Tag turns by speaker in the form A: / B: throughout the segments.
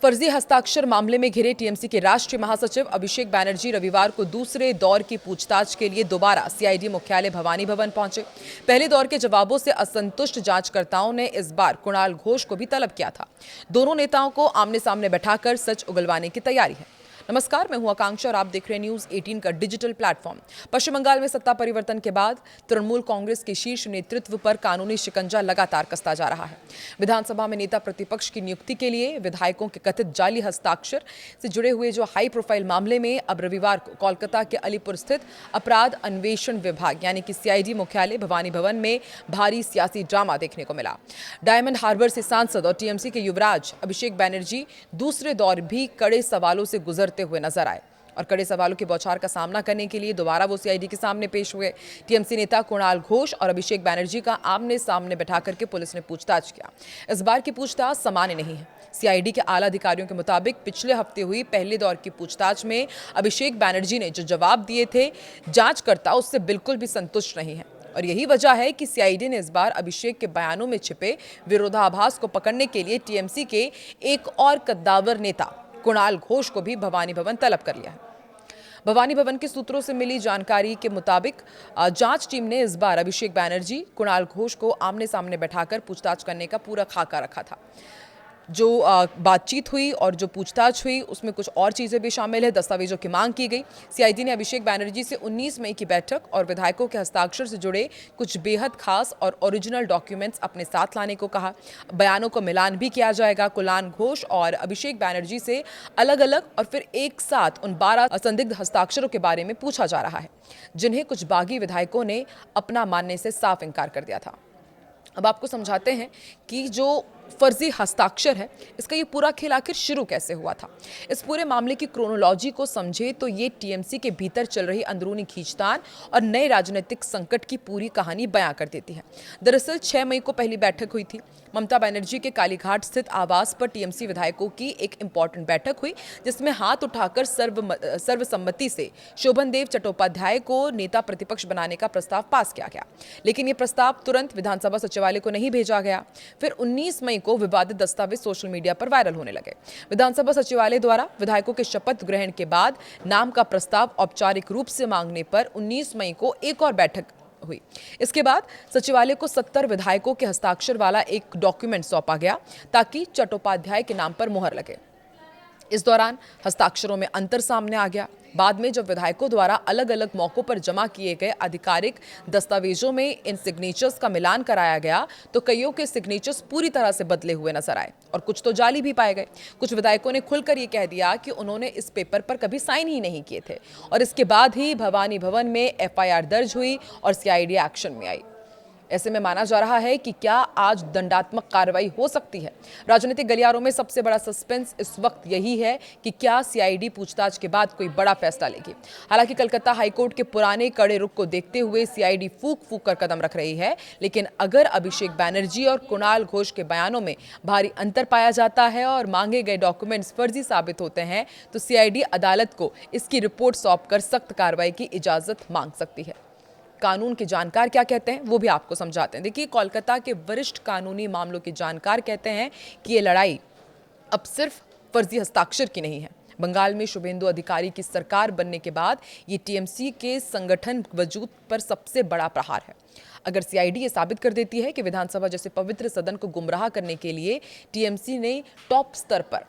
A: फर्जी हस्ताक्षर मामले में घिरे टीएमसी के राष्ट्रीय महासचिव अभिषेक बैनर्जी रविवार को दूसरे दौर की पूछताछ के लिए दोबारा सीआईडी मुख्यालय भवानी भवन पहुंचे। पहले दौर के जवाबों से असंतुष्ट जांचकर्ताओं ने इस बार कुणाल घोष को भी तलब किया था। दोनों नेताओं को आमने सामने बैठाकर सच उगलवाने की तैयारी है। नमस्कार, मैं हूं आकांक्षा और आप देख रहे हैं न्यूज 18 का डिजिटल प्लेटफॉर्म। पश्चिम बंगाल में सत्ता परिवर्तन के बाद तृणमूल कांग्रेस के शीर्ष नेतृत्व पर कानूनी शिकंजा लगातार कसता जा रहा है। विधानसभा में नेता प्रतिपक्ष की नियुक्ति के लिए विधायकों के कथित जाली हस्ताक्षर से जुड़े हुए जो हाई प्रोफाइल मामले में अब रविवार को कोलकाता के अलीपुर स्थित अपराध अन्वेषण विभाग यानी कि सीआईडी मुख्यालय भवानी भवन में भारी सियासी ड्रामा देखने को मिला। डायमंड हार्बर से सांसद और टीएमसी के युवराज अभिषेक बैनर्जी दूसरे दौर भी कड़े सवालों से गुजरते हुए नजर आए और कड़े सवालों की बौछार का सामना करने के लिए दोबारा वो सीआईडी के सामने पेश हुए। टीएमसी नेता कुणाल घोष और अभिषेक बैनर्जी का आमने सामने बैठा करके पुलिस ने पूछताछ किया। इस बार की पूछताछ सामान्य नहीं है। सीआईडी के आला अधिकारियों के मुताबिक पिछले हफ्ते हुई पहले दौर की पूछताछ में अभिषेक बैनर्जी ने जो जवाब दिए थे, जांचकर्ता उससे बिल्कुल भी संतुष्ट नहीं है और यही वजह है कि सीआईडी ने इस बार अभिषेक के बयानों में छिपे विरोधाभास को पकड़ने के लिए टीएमसी के एक और कद्दावर नेता कुणाल घोष को भी भवानी भवन तलब कर लिया है। भवानी भवन के सूत्रों से मिली जानकारी के मुताबिक जांच टीम ने इस बार अभिषेक बैनर्जी, कुणाल घोष को आमने सामने बैठाकर पूछताछ करने का पूरा खाका रखा था। जो बातचीत हुई और जो पूछताछ हुई उसमें कुछ और चीज़ें भी शामिल है। दस्तावेजों की मांग की गई। सीआईडी ने अभिषेक बैनर्जी से 19 मई की बैठक और विधायकों के हस्ताक्षर से जुड़े कुछ बेहद खास और ओरिजिनल डॉक्यूमेंट्स अपने साथ लाने को कहा। बयानों को मिलान भी किया जाएगा। कुणाल घोष और अभिषेक बैनर्जी से अलग अलग और फिर एक साथ उन 12 संदिग्ध हस्ताक्षरों के बारे में पूछा जा रहा है, जिन्हें कुछ बागी विधायकों ने अपना मानने से साफ इनकार कर दिया था। अब आपको समझाते हैं कि जो फर्जी हस्ताक्षर है, इसका ये पूरा खेल आखिर शुरू कैसे हुआ था। इस पूरे मामले की क्रोनोलॉजी को समझे तो ये टीएमसी के भीतर चल रही अंदरूनी खींचतान और नए राजनीतिक संकट की पूरी कहानी बयां कर देती है। दरअसल 6 मई को पहली बैठक हुई थी। ममता बनर्जी के कालीघाट स्थित आवास पर टीएमसी विधायकों की एक इंपॉर्टेंट बैठक हुई, जिसमें हाथ उठाकर सर्वसम्मति से शोभन देव चट्टोपाध्याय को नेता प्रतिपक्ष बनाने का प्रस्ताव पास किया गया। लेकिन ये प्रस्ताव तुरंत विधानसभा सचिवालय को नहीं भेजा गया। फिर 19 मई को विवादित दस्तावेज सोशल मीडिया पर वायरल होने लगे। विधानसभा सचिवालय द्वारा विधायकों के शपथ ग्रहण के बाद नाम का प्रस्ताव औपचारिक रूप से मांगने पर 19 मई को एक और बैठक हुई। इसके बाद सचिवालय को 70 विधायकों के हस्ताक्षर वाला एक डॉक्यूमेंट सौंपा गया ताकि चट्टोपाध्याय के नाम पर मुहर लगे। इस दौरान हस्ताक्षरों में अंतर सामने आ गया। बाद में जब विधायकों द्वारा अलग अलग मौकों पर जमा किए गए आधिकारिक दस्तावेजों में इन सिग्नेचर्स का मिलान कराया गया तो कईयों के सिग्नेचर्स पूरी तरह से बदले हुए नजर आए और कुछ तो जाली भी पाए गए। कुछ विधायकों ने खुलकर ये कह दिया कि उन्होंने इस पेपर पर कभी साइन ही नहीं किए थे और इसके बाद ही भवानी भवन में एफआईआर दर्ज हुई और सीआईडी एक्शन में आई। ऐसे में माना जा रहा है कि क्या आज दंडात्मक कार्रवाई हो सकती है। राजनीतिक गलियारों में सबसे बड़ा सस्पेंस इस वक्त यही है कि क्या सीआईडी पूछताछ के बाद कोई बड़ा फैसला लेगी। हालांकि कलकत्ता हाईकोर्ट के पुराने कड़े रुख को देखते हुए सीआईडी फूक फूक कर कदम रख रही है, लेकिन अगर अभिषेक बैनर्जी और कुणाल घोष के बयानों में भारी अंतर पाया जाता है और मांगे गए डॉक्यूमेंट्स फर्जी साबित होते हैं तो सीआईडी अदालत को इसकी रिपोर्ट सौंपकर सख्त कार्रवाई की इजाजत मांग सकती है। कानून के जानकार क्या कहते हैं वो भी आपको समझाते हैं। देखिए, कोलकाता के वरिष्ठ कानूनी मामलों के जानकार कहते हैं कि ये लड़ाई अब सिर्फ फर्जी हस्ताक्षर की नहीं है। बंगाल में शुभेंदु अधिकारी की सरकार बनने के बाद ये टीएमसी के संगठन वजूद पर सबसे बड़ा प्रहार है। अगर सीआईडी ये साबित कर देती है कि विधानसभा जैसे पवित्र सदन को गुमराह करने के लिए टीएमसी ने टॉप स्तर पर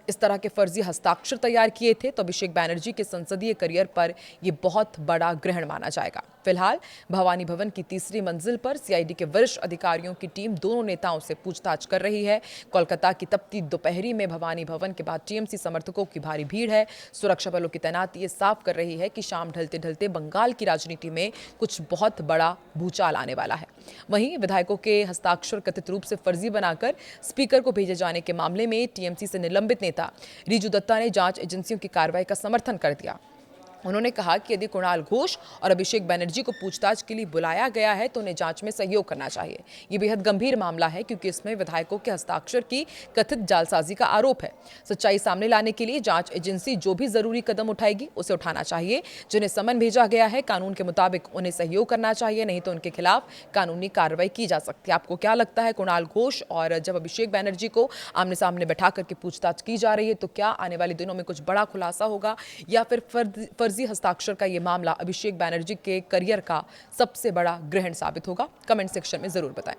A: इस तरह के फर्जी हस्ताक्षर तैयार किए थे तो अभिषेक बैनर्जी के संसदीय करियर पर यह बहुत बड़ा ग्रहण माना जाएगा। फिलहाल भवानी भवन की तीसरी मंजिल पर सीआईडी के वरिष्ठ अधिकारियों की टीम दोनों नेताओं से पूछताछ कर रही है। कोलकाता की तपती दोपहरी में भवानी भवन के बाद टीएमसी समर्थकों की भारी भीड़ है। सुरक्षा बलों की तैनाती ये साफ कर रही है कि शाम ढलते ढलते बंगाल की राजनीति में कुछ बहुत बड़ा भूचाल आने वाला है। वहीं विधायकों के हस्ताक्षर कथित रूप से फर्जी बनाकर स्पीकर को भेजे जाने के मामले में टीएमसी से निलंबित नेता रिजू दत्ता ने जांच एजेंसियों की कार्रवाई का समर्थन कर दिया। उन्होंने कहा कि यदि कुणाल घोष और अभिषेक बनर्जी को पूछताछ के लिए बुलाया गया है तो उन्हें जांच में सहयोग करना चाहिए। ये बेहद गंभीर मामला है क्योंकि इसमें विधायकों के हस्ताक्षर की कथित जालसाजी का आरोप है। सच्चाई सामने लाने के लिए जांच एजेंसी जो भी जरूरी कदम उठाएगी उसे उठाना चाहिए। जिन्हें समन भेजा गया है कानून के मुताबिक उन्हें सहयोग करना चाहिए, नहीं तो उनके खिलाफ कानूनी कार्रवाई की जा सकती है। आपको क्या लगता है, कुणाल घोष और जब अभिषेक बनर्जी को आमने सामने बैठा करके पूछताछ की जा रही है तो क्या आने वाले दिनों में कुछ बड़ा खुलासा होगा या फिर फर्जी हस्ताक्षर का ये मामला अभिषेक बनर्जी के करियर का सबसे बड़ा ग्रहण साबित होगा? कमेंट सेक्शन में जरूर बताएं।